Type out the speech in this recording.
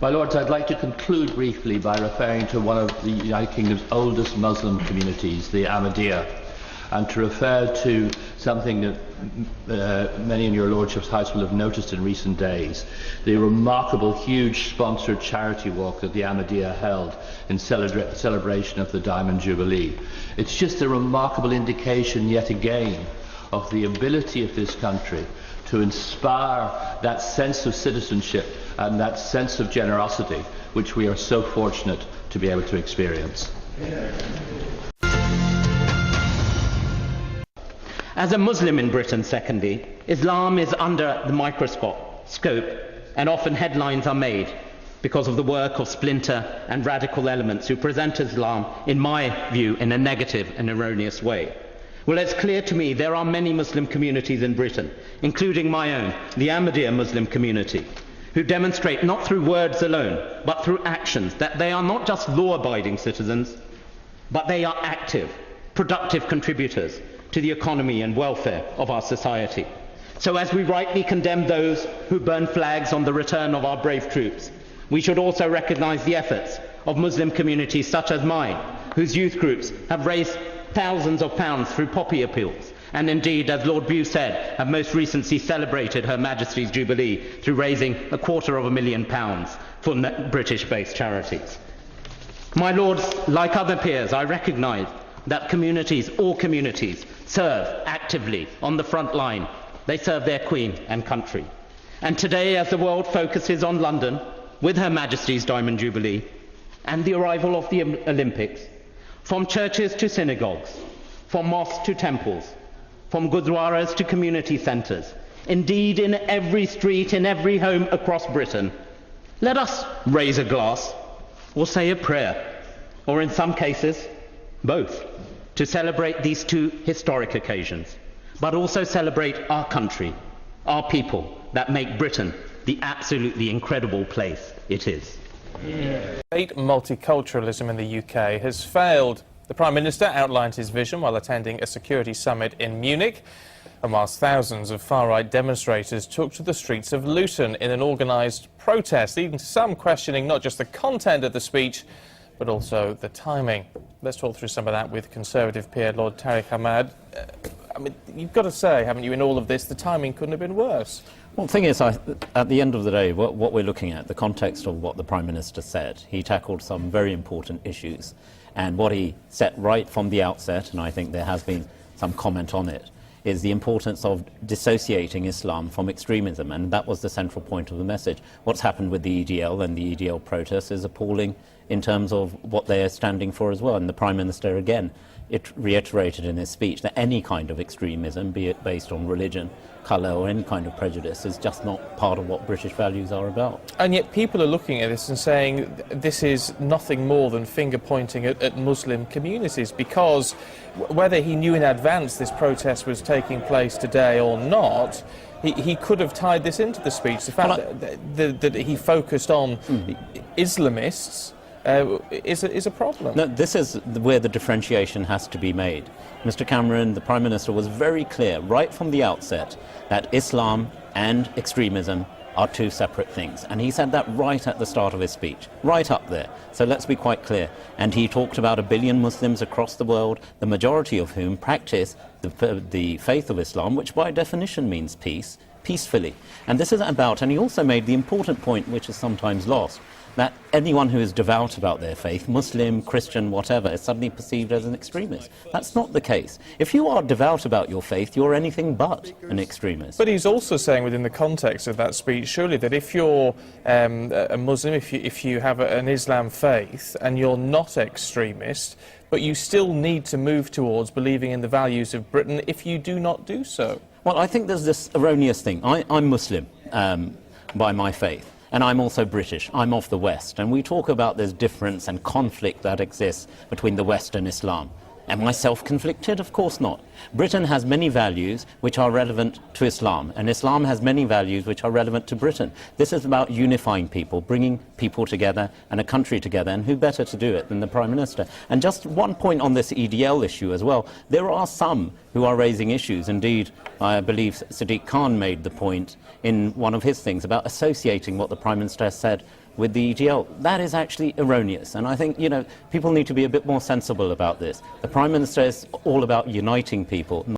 My Lords, I'd like to conclude briefly by referring to one of the United Kingdom's oldest Muslim communities, the Ahmadiyah, and to refer to something that many in your Lordship's House will have noticed in recent days, the remarkable, huge sponsored charity walk that the Ahmadiyya held in celebration of the Diamond Jubilee. It's just a remarkable indication, yet again, of the ability of this country to inspire that sense of citizenship and that sense of generosity which we are so fortunate to be able to experience. As a Muslim in Britain, secondly, Islam is under the microscope, and often headlines are made because of the work of splinter and radical elements who present Islam, in my view, in a negative and erroneous way. Well, it's clear to me there are many Muslim communities in Britain, including my own, the Ahmadiyya Muslim community, who demonstrate not through words alone, but through actions, that they are not just law-abiding citizens, but they are active, productive contributors to the economy and welfare of our society. So as we rightly condemn those who burn flags on the return of our brave troops, we should also recognise the efforts of Muslim communities such as mine, whose youth groups have raised thousands of pounds through poppy appeals, and indeed, as Lord Bute said, have most recently celebrated Her Majesty's Jubilee through raising £250,000 for British-based charities. My Lords, like other peers, I recognise that communities, all communities, serve actively on the front line. They serve their Queen and country. And today, as the world focuses on London, with Her Majesty's Diamond Jubilee, and the arrival of the Olympics, from churches to synagogues, from mosques to temples, from gurdwaras to community centres, indeed in every street, in every home across Britain, let us raise a glass or say a prayer, or in some cases, both, to celebrate these two historic occasions, but also celebrate our country, our people, that make Britain the absolutely incredible place it is. State multiculturalism in the UK has failed. The Prime Minister outlined his vision while attending a security summit in Munich, and whilst thousands of far-right demonstrators took to the streets of Luton in an organised protest, leading to some questioning not just the content of the speech, but also the timing. Let's talk through some of that with Conservative peer Lord Tariq Ahmad. I mean, you've got to say, haven't you, in all of this, the timing couldn't have been worse. Well, the thing is, at the end of the day, what we're looking at, the context of what the Prime Minister said, he tackled some very important issues. And what he set right from the outset, and I think there has been some comment on it, is the importance of dissociating Islam from extremism, and that was the central point of the message. What's happened with the EDL and the EDL protests is appalling in terms of what they are standing for as well. And the Prime Minister, again, it reiterated in his speech that any kind of extremism, be it based on religion, colour or any kind of prejudice, is just not part of what British values are about. And yet people are looking at this and saying this is nothing more than finger-pointing at Muslim communities, because whether he knew in advance this protest was taking place today or not, he could have tied this into the speech. The fact that he focused on Islamists is a problem. No, this is where the differentiation has to be made. Mr. Cameron, the Prime Minister, was very clear right from the outset that Islam and extremism are two separate things. And he said that right at the start of his speech, right up there. So let's be quite clear. And he talked about 1 billion Muslims across the world, the majority of whom practice the faith of Islam, which by definition means peace, peacefully. And this is about, and he also made the important point, which is sometimes lost, that anyone who is devout about their faith, Muslim, Christian, whatever, is suddenly perceived as an extremist. That's not the case. If you are devout about your faith, you're anything but an extremist. But he's also saying within the context of that speech, surely, that if you're a Muslim, if you have an Islam faith and you're not extremist, but you still need to move towards believing in the values of Britain if you do not do so. Well, I think there's this erroneous thing. I'm Muslim by my faith. And I'm also British. I'm of the West. And we talk about this difference and conflict that exists between the West and Islam. Am I self-conflicted? Of course not. Britain has many values which are relevant to Islam, and Islam has many values which are relevant to Britain. This is about unifying people, bringing people together and a country together, and who better to do it than the Prime Minister? And just one point on this EDL issue as well. There are some who are raising issues. Indeed, I believe Sadiq Khan made the point in one of his things about associating what the Prime Minister said with the EGL. That is actually erroneous, and I think, you know, people need to be a bit more sensible about this. The Prime Minister is all about uniting people.